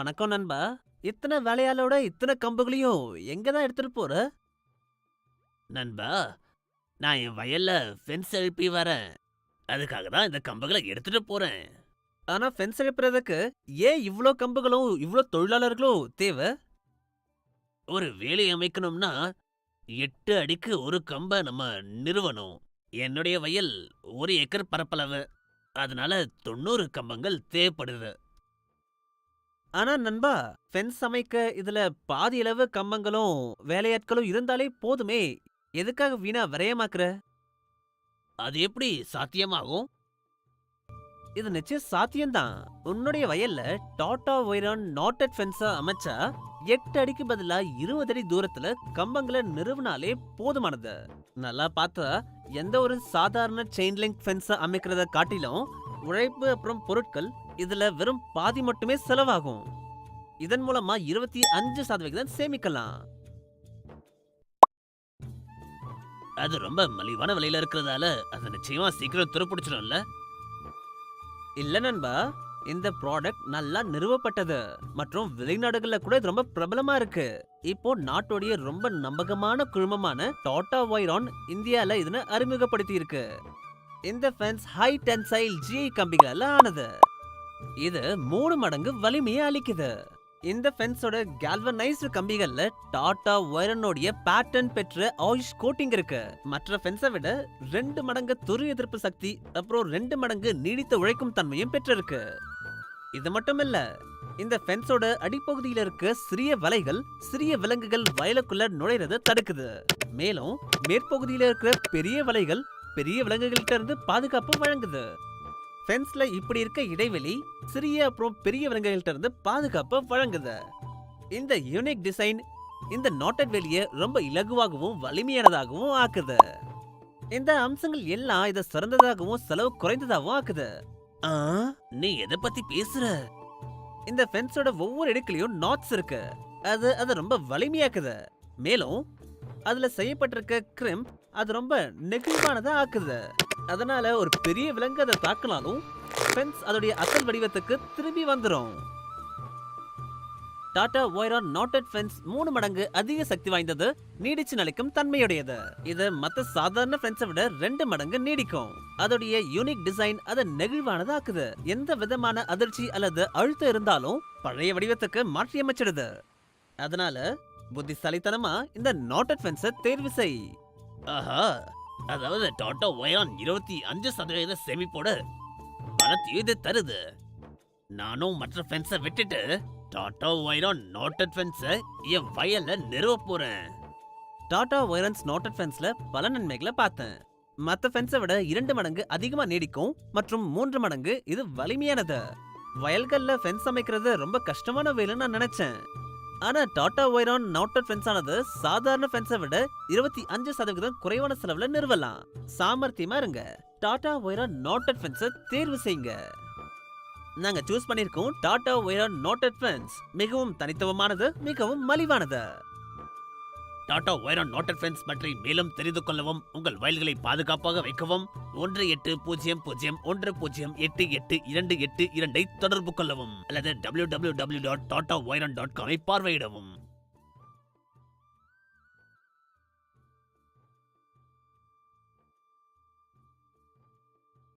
வணக்கம் நண்பா. இத்தனை வேலையாளோட இத்தனை கம்புகளையும் எங்கதான் எடுத்துட்டு போற? நண்பா, நான் என் வயல்ல ஃபென்ஸ் எழுப்பி வரேன். அதுக்காக தான் இந்த கம்புகளை எடுத்துட்டு போறேன். ஆனா ஃபென்ஸ் எழுப்புறதுக்கு ஏன் இவ்ளோ கம்புகளும் இவ்ளோ தொழிலாளர்களும் தேவை? ஒரு வேலி அமைக்கணும்னா 8 அடிக்கு ஒரு கம்ப நம்ம நிறுவணும். என்னுடைய வயல் 1 ஏக்கர் பரப்பளவு. அதனால 90 கம்பங்கள் தேவைப்படுது. ஆனா நண்பா, ஃபென்ஸ் அமைக்க இதுல பாதி அளவு கம்பங்களும் வேலையாட்களும் இருந்தாலே போதுமே. எதுக்காக வீணா விரயமாக்குற? அது எப்படி சாத்தியமாகும்? இது நிச்சயம் சாத்தியம்தான். உன்னுடைய வயல்ல டாடா வைரான் நாட்டட் ஃபென்ஸா அமைச்சா 8 அடிக்கு பதிலா 20 அடி தூரத்துல கம்பங்களை நிறுவனாலே போதுமானது. நல்லா பார்த்தா எந்த ஒரு சாதாரண செயின் லிங்க் ஃபென்ஸா அமைக்கிறத காட்டிலும் உழைப்பு அப்புறம் பொருட்கள் இதுல வெறும் பாதி மட்டுமே செலவாகும். இதன் மூலமா 25% சேமிக்கலாம். அது ரொம்ப மலிவான விலையில இருக்கிறதால அது நிச்சயமா சீக்கிரம் துருப்பிடிச்சிடும்ல? இல்ல நண்பா, இந்த ப்ராடக்ட் நல்லா நிறுவப்பட்டது மற்றும் வெளிநாடுகள்ல கூட இது ரொம்ப பிரபலமா இருக்கு. இப்போ நாட்டோடைய ரொம்ப நம்பகமான குழுமமான டாடா வைரான் இந்தியால இதனை அறிமுகப்படுத்தி இருக்கு. இந்த ஃபென்ஸ் ஹை டென்சைல் ஜிஐ கம்பிகளால ஆனது. இது 3 மடங்கு வலிமையை அளிக்குது. இந்த ஃபென்ஸோட கால்வனைஸ்டு கம்பிகள்ல டாடா வைரானோடைய பேட்டன் பெற்ற ஆயுஷ் கோட்டிங் இருக்கு. மற்ற ஃபென்ஸை விட 2 மடங்கு துரு எதிர்ப்பு சக்தி அப்புறம் 2 மடங்கு நீடித்த உழைக்கும் தன்மையும் பெற்றிருக்கு. இது மட்டும் இல்ல, இந்த ஃபென்ஸோட அடிப்பகுதியில இருக்க சிறிய வலைகள் சிறிய விலங்குகள் வயலுக்குள்ள நுழைறத தடுக்குது. மேலும் மேற்பகுதியில இருக்கிற பெரிய வலைகள் பெரிய விலங்குகள்கிட்ட இருந்து பாதுகாப்பு வழங்குது. ஃபென்ஸ்ல இப்படி இருக்க இடைவெளி சிறிய அப்புறம் பெரிய விலங்குகள்கிட்ட இருந்து பாதுகாப்பு வழங்குது. இந்த யூனிக் டிசைன் இந்த நாட்டட் வேலியை ரொம்ப இலகுவாகவும் வலிமையானதாகவும் ஆக்குது. இந்த அம்சங்கள் எல்லாம் இதை சிறந்ததாகவும் செலவு குறைந்ததாகவும் ஆக்குது. ஆ, நீ எதை பத்தி பேசுற? இந்த ஃபென்ஸோட ஒவ்வொரு இடுக்குலயும் நாட்ஸ் இருக்கு. அது ரொம்ப வலிமையாக்குது. மேலும் அதுல செய்யப்பட்டிருக்க கிரிம்ப் அது ரொம்ப நெகிழ்வானதா ஆக்குது. அதனால ஒரு பெரிய விலங்கு அதை தாக்கினாலும் ஃபென்ஸ் அதோடைய அசல் வடிவத்துக்கு திரும்பி வந்துரும். டாடா வைரான் நாட்டட் ஃபென்ஸ் 3 மடங்கு அதிக சக்தி வாய்ந்தது, நீடிச்சு நிலைக்கும் தன்மையுடையது. இது மத்த சாதாரண ஃபென்ஸை விட 2 மடங்கு நீடிக்கும். அதோடைய யூனிக் டிசைன் அதை நெகிழ்வானதா ஆக்குது. எந்த விதமான அதிர்ச்சி அல்லது அழுத்தம் இருந்தாலும் பழைய வடிவத்துக்கு மாற்றி அமைச்சிடுது. அதனால புத்திசாலித்தனமா இந்த நாட்டட் ஃபென்ஸை தேர்வு செய். ஆஹா, அதாவது டாடா வைரான் 25% சேமிப்போட பலத்தையும் இது தருது. நானும் மற்ற ஃபென்ஸை விட்டுட்டு டாடா வைரான் நாட்டட் ஃபென்ஸை என் வயல்ல நிறுவ போறேன். டாடா வைரான்ஸ் நாட்டட் ஃபென்ஸ்ல பல நன்மைகளை பார்த்தேன். மத்த ஃபென்ஸை விட 2 மடங்கு அதிகமா நீடிக்கும் மற்றும் 3 மடங்கு இது வலிமையானது. வயல்கள்ல ஃபென்ஸ் அமைக்கிறது ரொம்ப கஷ்டமான வேலைன்னு நான் நினைச்சேன். ஆனா டாடா வைரான் நாட்டட் ஃபென்ஸ் ஆனது சாதாரண ஃபென்ஸை விட 25% குறைவான செலவுல நிறுவலாம். சாமர்த்தியமா இருங்க. டாடா வைரான் நாட்டட் ஃபென்ஸை தேர்வு செய்யுங்க. நாங்க சூஸ் பண்ணிருக்கோம் டாடா வைரான் நாட்டட் ஃபென்ஸ். மிகவும் தனித்துவமானது, மிகவும் மலிவானது. டாடா வைரான் நாட்டட் ஃபென்ஸ் பற்றி மேலும் தெரிந்து கொள்ளவும் உங்கள் வயல்களை பாதுகாப்பாக வைக்கவும் 1800108822 தொடர்பு கொள்ளவும் அல்லது www.tatavyran.com பார்வையிடவும்.